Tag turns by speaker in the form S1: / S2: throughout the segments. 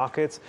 S1: markets.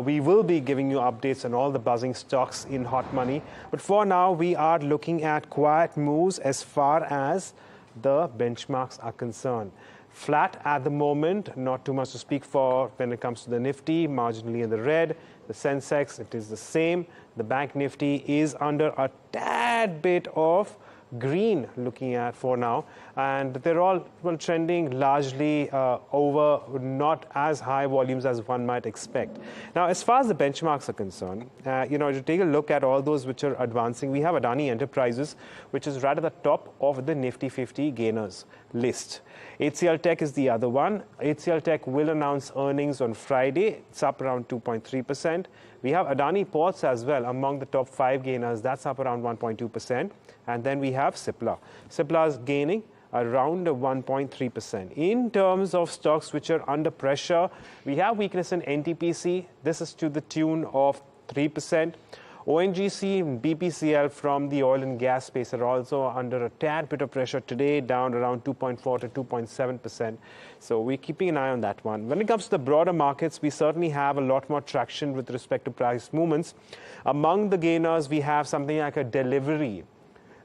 S1: We will be giving you updates on all the buzzing stocks in hot money. But for now, we are looking at quiet moves as far as the benchmarks are concerned. Flat at the moment, not too much to speak for when it comes to the Nifty, marginally in the red. The Sensex, it is the same. The Bank Nifty is under a tad bit of green looking at for now, and they're all trending largely over not as high volumes as one might expect. Now, as far as the benchmarks are concerned, to take a look at all those which are advancing, we have Adani Enterprises, which is right at the top of the Nifty 50 gainers list. HCL Tech is the other one. HCL Tech will announce earnings on Friday. It's up around 2.3%. We have Adani Ports as well among the top 5 gainers. That's up around 1.2%. And then we have Cipla. Cipla is gaining around 1.3%. In terms of stocks which are under pressure, we have weakness in NTPC. This is to the tune of 3%. ONGC and BPCL from the oil and gas space are also under a tad bit of pressure today, down around 2.4 to 2.7%. So we're keeping an eye on that one. When it comes to the broader markets, we certainly have a lot more traction with respect to price movements. Among the gainers, we have something like a Delivery.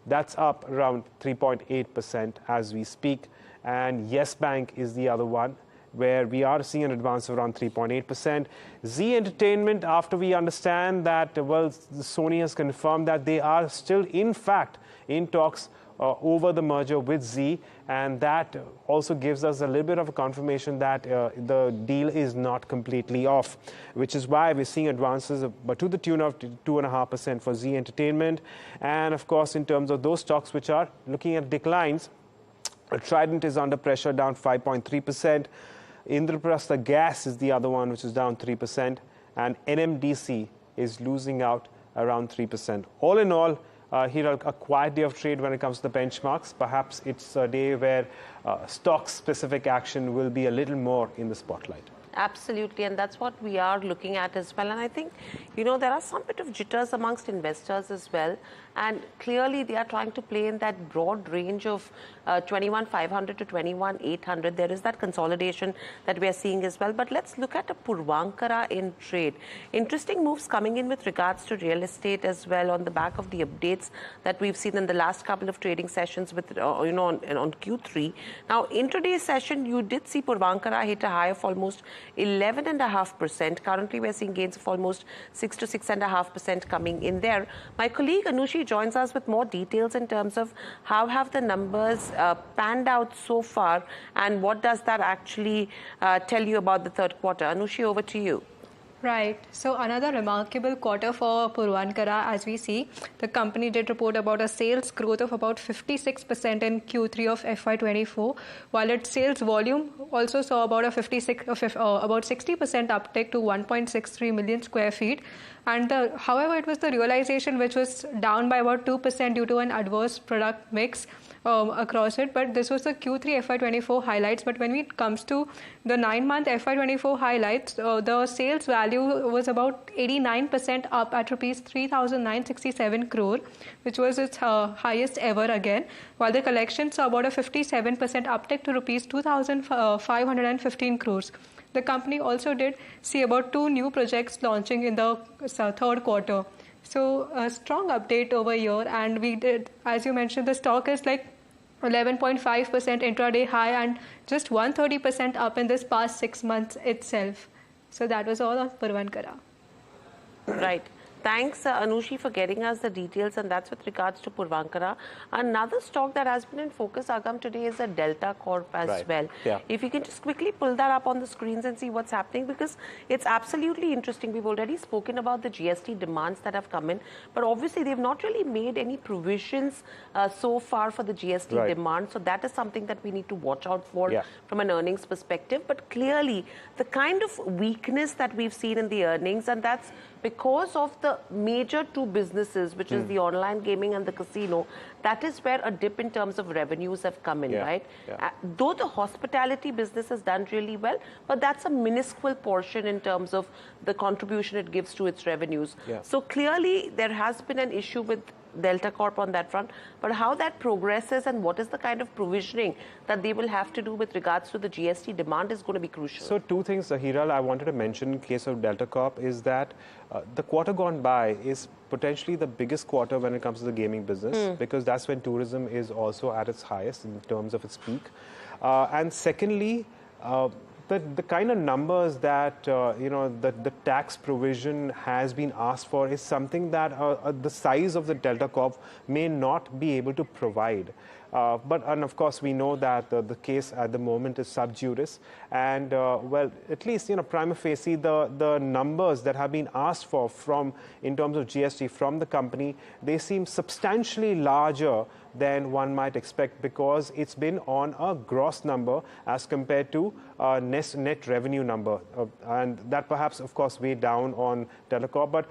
S1: That's up around 3.8% as we speak. And Yes Bank is the other one, where we are seeing an advance of around 3.8%. Z Entertainment, after we understand that, Sony has confirmed that they are still, in fact, in talks over the merger with Z, and that also gives us a little bit of a confirmation that the deal is not completely off, which is why we're seeing advances but to the tune of 2.5% for Z Entertainment. And, of course, in terms of those stocks which are looking at declines, Trident is under pressure, down 5.3%. Indraprastha Gas is the other one, which is down 3%. And NMDC is losing out around 3%. All in all, here a quiet day of trade when it comes to the benchmarks. Perhaps it's a day where stock-specific action will be a little more in the spotlight.
S2: Absolutely, and that's what we are looking at as well. And I think, there are some bit of jitters amongst investors as well. And clearly, they are trying to play in that broad range of 21,500 to 21,800. There is that consolidation that we are seeing as well. But let's look at a Purvankara in trade. Interesting moves coming in with regards to real estate as well on the back of the updates that we've seen in the last couple of trading sessions with, on Q3. Now, in today's session, you did see Purvankara hit a high of almost 11.5%. Currently, we're seeing gains of almost 6 to 6.5% coming in there. My colleague Anushi joins us with more details in terms of how have the numbers panned out so far, and what does that actually tell you about the third quarter. Anushi, over to you.
S3: Right. So another remarkable quarter for Purvankara, as we see. The company did report about a sales growth of about 56% in Q3 of FY24, while its sales volume also saw about about 60% uptick to 1.63 million square feet. And however, it was the realization which was down by about 2% due to an adverse product mix across it. But this was the Q3 FY24 highlights. But when it comes to the 9-month FY24 highlights, the sales value was about 89% up at rupees 3,967 crore, which was its highest ever again, while the collections saw about a 57% uptick to rupees 2,515 crores. The company also did see about 2 new projects launching in the third quarter. So a strong update over here, and we did, as you mentioned, the stock is like 11.5% intraday high and just 130% up in this past 6 months itself. So that was all on Purvankara.
S2: Right. Thanks, Anushi, for getting us the details, and that's with regards to Purvankara. Another stock that has been in focus, Agam, today is a Delta Corp as well.
S1: Yeah.
S2: If you can just quickly pull that up on the screens and see what's happening, because it's absolutely interesting. We've already spoken about the GST demands that have come in, but obviously they've not really made any provisions so far for the GST demand. So that is something that we need to watch out for from an earnings perspective. But clearly, the kind of weakness that we've seen in the earnings, and that's because of the major 2 businesses, which is the online gaming and the casino, that is where a dip in terms of revenues have come in, right? Yeah. Though the hospitality business has done really well, but that's a minuscule portion in terms of the contribution it gives to its revenues. So clearly, there has been an issue with Delta Corp on that front. But how that progresses and what is the kind of provisioning that they will have to do with regards to the GST demand is going to be crucial.
S1: So two things, Hiral, I wanted to mention in case of Delta Corp is that the quarter gone by is potentially the biggest quarter when it comes to the gaming business because that's when tourism is also at its highest in terms of its peak. And secondly, the kind of numbers that the tax provision has been asked for is something that the size of the Delta Corp may not be able to provide. And of course, we know that the case at the moment is sub judice. And, well, at least, prima facie, the numbers that have been asked for in terms of GST from the company, they seem substantially larger than one might expect because it's been on a gross number as compared to a net revenue number. And that perhaps, of course, weighed down on Delta Corp. But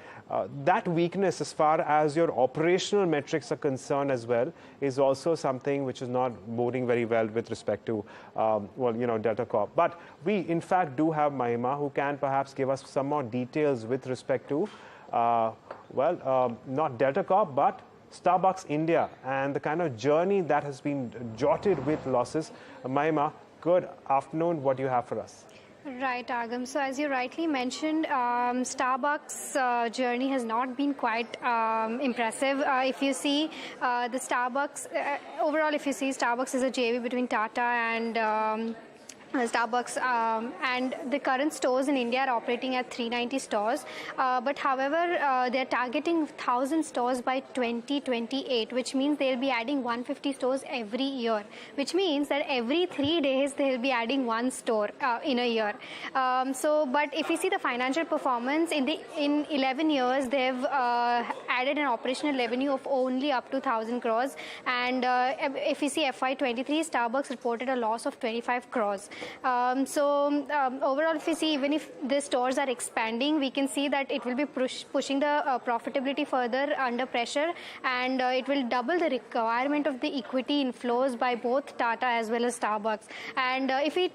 S1: that weakness as far as your operational metrics are concerned as well is also something which is not boding very well with respect to, Delta Corp. But we, in fact, do have Mahima who can perhaps give us some more details with respect to, not Delta Corp, but Starbucks India and the kind of journey that has been jotted with losses. Mahima, good afternoon. What do you have for us?
S4: Right, Agam. So as you rightly mentioned, Starbucks' journey has not been quite impressive. If you see the Starbucks, overall, if you see Starbucks is a JV between Tata and Starbucks and the current stores in India are operating at 390 stores. But however, they're targeting 1,000 stores by 2028, which means they'll be adding 150 stores every year, which means that every 3 days they'll be adding one store in a year. But if you see the financial performance, in 11 years, they've added an operational revenue of only up to 1,000 crores. And if you see FY23, Starbucks reported a loss of 25 crores. Overall, if you see, even if the stores are expanding, we can see that it will be pushing the profitability further under pressure, and it will double the requirement of the equity inflows by both Tata as well as Starbucks. And if we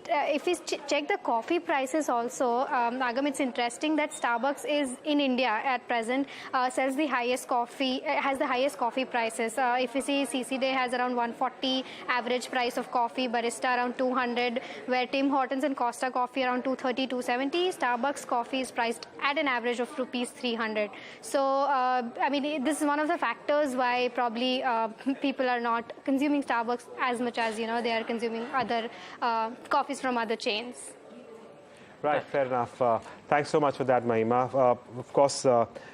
S4: check the coffee prices also, Agam, it's interesting that Starbucks is in India at present sells the highest coffee, has the highest coffee prices. If you see, CC Day has around 140 average price of coffee, Barista around 200, where Tim Hortons and Costa Coffee around 230, 270. Starbucks coffee is priced at an average of rupees 300. So, I mean, this is one of the factors why probably people are not consuming Starbucks as much as, they are consuming other coffees from other chains.
S1: Right, fair enough. Thanks so much for that, Mahima. Of course,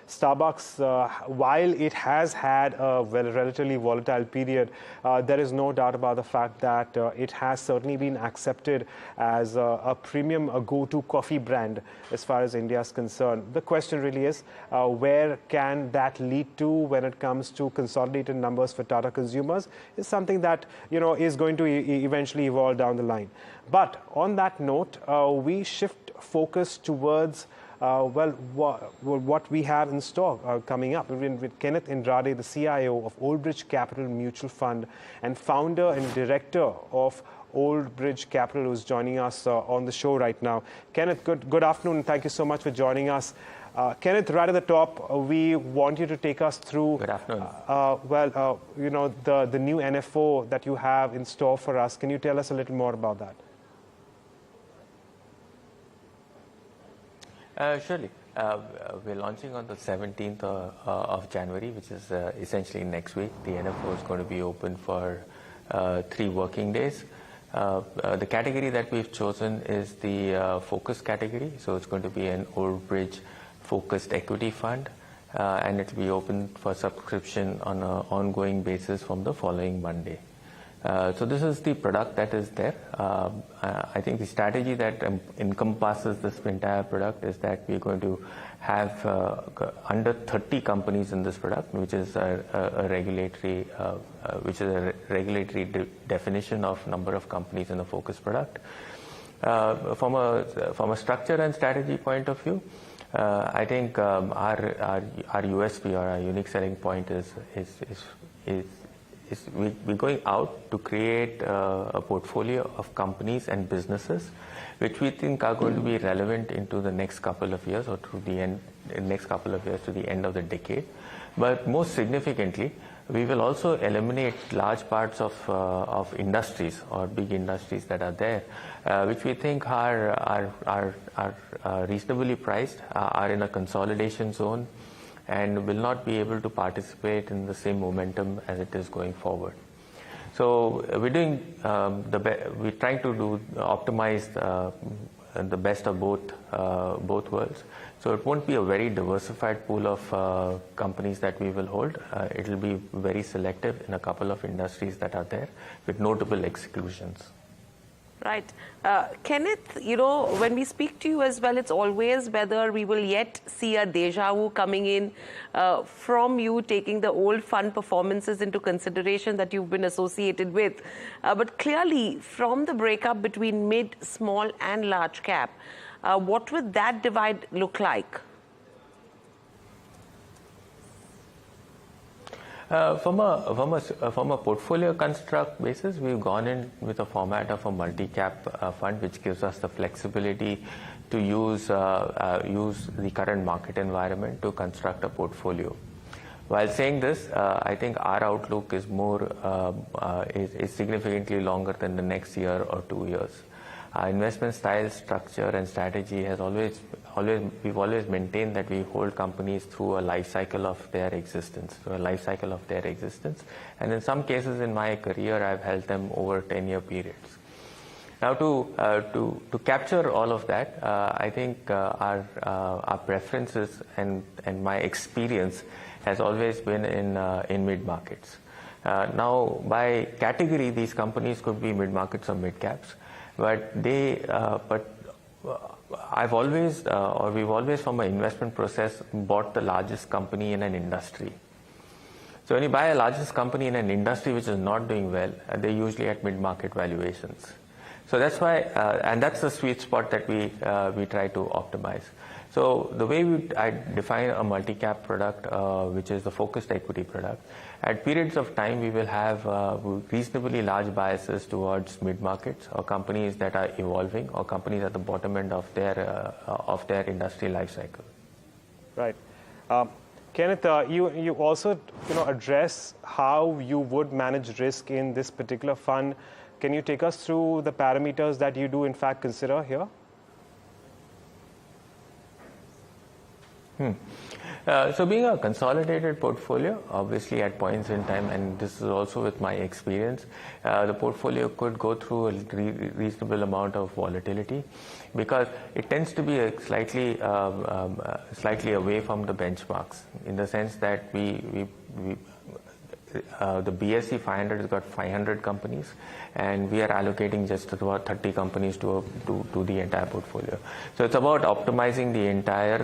S1: Starbucks, while it has had a relatively volatile period, there is no doubt about the fact that it has certainly been accepted as a premium, a go-to coffee brand as far as India is concerned. The question really is, where can that lead to when it comes to consolidated numbers for Tata consumers is something that, is going to eventually evolve down the line. But on that note, we shift focus towards what we have in store coming up with Kenneth Indrade, the CIO of Oldbridge Capital Mutual Fund and founder and director of Oldbridge Capital, who's joining us on the show right now. Kenneth, good afternoon, and thank you so much for joining us. Kenneth, right at the top, we want you to take us through.
S5: Good afternoon.
S1: The new NFO that you have in store for us. Can you tell us a little more about that?
S5: Surely. We're launching on the 17th of January, which is essentially next week. The NFO is going to be open for 3 working days. The category that we've chosen is the Focus category. So it's going to be an Oldbridge Focused Equity Fund, and it will be open for subscription on an ongoing basis from the following Monday. So this is the product that is there. I think the strategy that encompasses this entire product is that we're going to have under 30 companies in this product, which is a regulatory definition of number of companies in a focus product. From a structure and strategy point of view, I think our USP or our unique selling point is we're going out to create a portfolio of companies and businesses which we think are going to be relevant into the next couple of years or to the end of the decade. But most significantly, we will also eliminate large parts of industries or big industries that are there, which we think are reasonably priced, are in a consolidation zone, and will not be able to participate in the same momentum as it is going forward. So we're doing we're trying to optimize the best of both worlds. So it won't be a very diversified pool of companies that we will hold. It will be very selective in a couple of industries that are there with notable exclusions.
S2: Right. Kenneth, when we speak to you as well, it's always whether we will yet see a deja vu coming in from you taking the old fund performances into consideration that you've been associated with. But clearly, from the breakup between mid, small and large cap, what would that divide look like?
S5: From a portfolio construct basis, we've gone in with a format of a multi-cap fund, which gives us the flexibility to use the current market environment to construct a portfolio. While saying this, I think our outlook is is significantly longer than the next year or 2 years. Our investment style, structure, and strategy has we've always maintained that we hold companies through a life cycle of their existence, and in some cases in my career, I've held them over 10-year periods. Now, to capture all of that, I think our preferences and my experience has always been in mid markets. Now, by category, these companies could be mid markets or mid caps. But I've always, or we've always, from an investment process, bought the largest company in an industry. So when you buy a largest company in an industry which is not doing well, they're usually at mid-market valuations. So that's why, and that's the sweet spot that we try to optimize. So the way I define a multi-cap product, which is the focused equity product, at periods of time we will have reasonably large biases towards mid-markets or companies that are evolving or companies at the bottom end of their industry life cycle.
S1: Right. Kenneth, you also address how you would manage risk in this particular fund. Can you take us through the parameters that you do in fact consider here?
S5: So being a consolidated portfolio, obviously at points in time, and this is also with my experience, the portfolio could go through a reasonable amount of volatility because it tends to be slightly away from the benchmarks, in the sense that the BSE 500 has got 500 companies, and we are allocating just about 30 companies to the entire portfolio. So it's about optimizing the entire.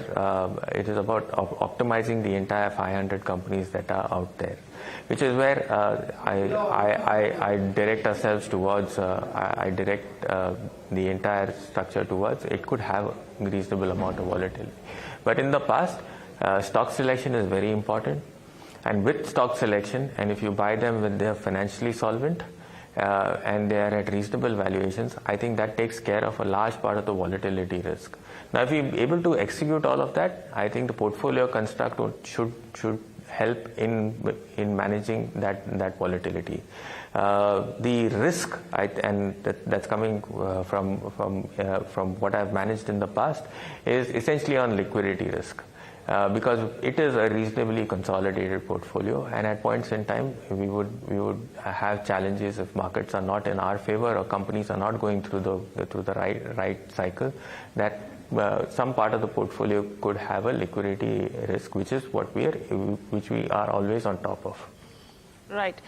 S5: It is about optimizing the entire 500 companies that are out there, which is where I direct ourselves towards. I direct the entire structure towards. It could have a reasonable amount of volatility, but in the past, stock selection is very important. And with stock selection, and if you buy them when they are financially solvent and they are at reasonable valuations, I think that takes care of a large part of the volatility risk. Now, if we're able to execute all of that, I think the portfolio construct should help in managing that volatility. The risk, and that's coming from what I've managed in the past, is essentially on liquidity risk. Because it is a reasonably consolidated portfolio, and at points in time we would have challenges if markets are not in our favor or companies are not going through the right cycle, that some part of the portfolio could have a liquidity risk, which we are always on top of.
S2: Right.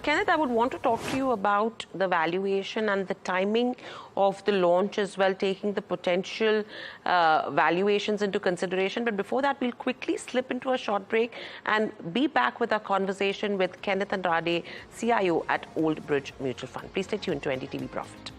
S2: Kenneth, I would want to talk to you about the valuation and the timing of the launch as well, taking the potential valuations into consideration. But before that, we'll quickly slip into a short break and be back with our conversation with Kenneth Andrade, CIO at Oldbridge Mutual Fund. Please stay tuned to NDTV Profit.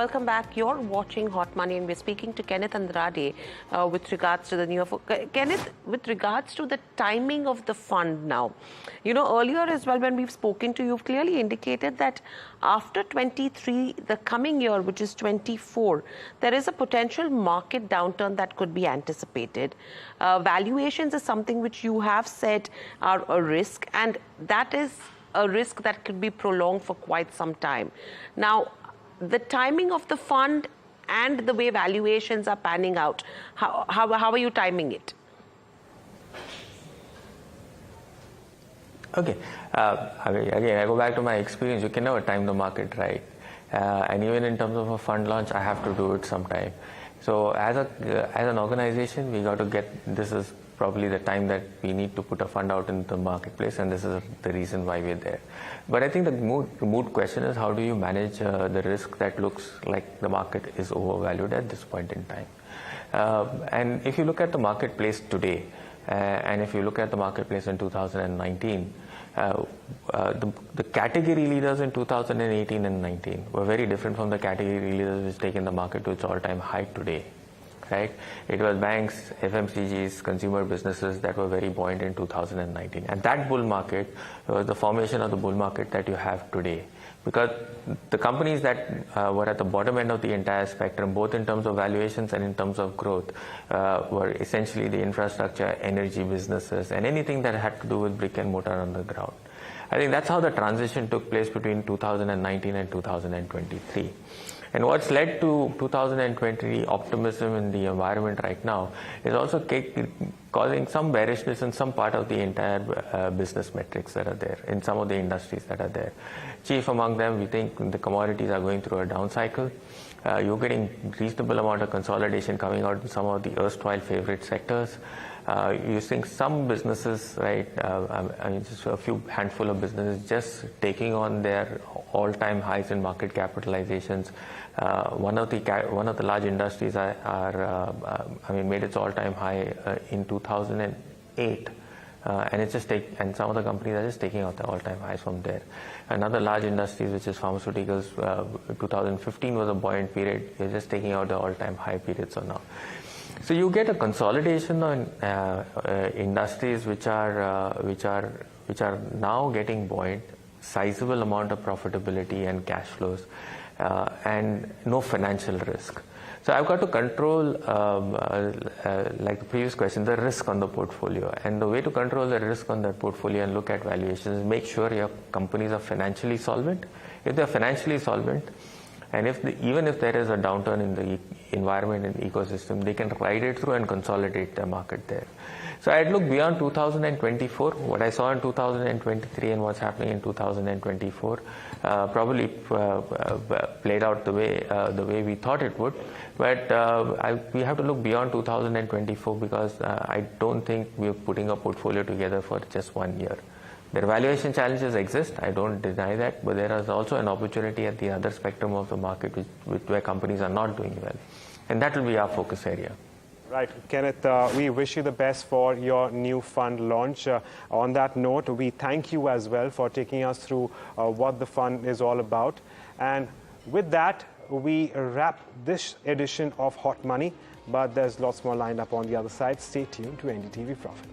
S2: Welcome back. You're watching Hot Money, and we're speaking to Kenneth Andrade with regards to the new... Kenneth, with regards to the timing of the fund now, you know, earlier as well when we've spoken to you, you've clearly indicated that after 23, the coming year, which is 24, there is a potential market downturn that could be anticipated. Valuations is something which you have said are a risk, and that is a risk that could be prolonged for quite some time. Now, the timing of the fund and the way valuations are panning out, how are you timing it?
S5: Okay. Again, I go back to my experience. You can never time the market right. And even in terms of a fund launch, I have to do it sometime. So as an organization, we got to get, this is probably the time that we need to put a fund out in the marketplace, and this is the reason why we're there. But I think the moot question is, how do you manage the risk that looks like the market is overvalued at this point in time? And if you look at the marketplace today, and if you look at the marketplace in 2019, the category leaders in 2018 and 19 were very different from the category leaders which taken the market to its all-time high today. Right? It was banks, FMCGs, consumer businesses that were very buoyant in 2019. And that bull market was the formation of the bull market that you have today. Because the companies that were at the bottom end of the entire spectrum, both in terms of valuations and in terms of growth, were essentially the infrastructure, energy businesses, and anything that had to do with brick and mortar on the ground. I think that's how the transition took place between 2019 and 2023. And what's led to 2020 optimism in the environment right now is also causing some bearishness in some part of the entire business metrics that are there, in some of the industries that are there. Chief among them, we think the commodities are going through a down cycle. You're getting reasonable amount of consolidation coming out in some of the erstwhile favorite sectors. You're seeing some businesses, right, I mean, just a few handful of businesses just taking on their all-time highs in market capitalizations. One of the large industries made its all-time high in 2008, and some of the companies are just taking out the all-time highs from there. Another large industry, which is pharmaceuticals, 2015 was a buoyant period. You're just taking out the all-time high periods now. So you get a consolidation on industries which are now getting buoyant, sizable amount of profitability and cash flows, and no financial risk. So I've got to control, like the previous question, the risk on the portfolio. And the way to control the risk on that portfolio and look at valuations is make sure your companies are financially solvent. If they're financially solvent, and even if there is a downturn in the environment and ecosystem, they can ride it through and consolidate the market there. So I'd look beyond 2024. What I saw in 2023 and what's happening in 2024 probably played out the way we thought it would. But we have to look beyond 2024 because I don't think we're putting a portfolio together for just 1 year. Their valuation challenges exist, I don't deny that, but there is also an opportunity at the other spectrum of the market where companies are not doing well. And that will be our focus area.
S1: Right. Kenneth, we wish you the best for your new fund launch. On that note, we thank you as well for taking us through what the fund is all about. And with that, we wrap this edition of Hot Money, but there's lots more lined up on the other side. Stay tuned to NDTV Profit.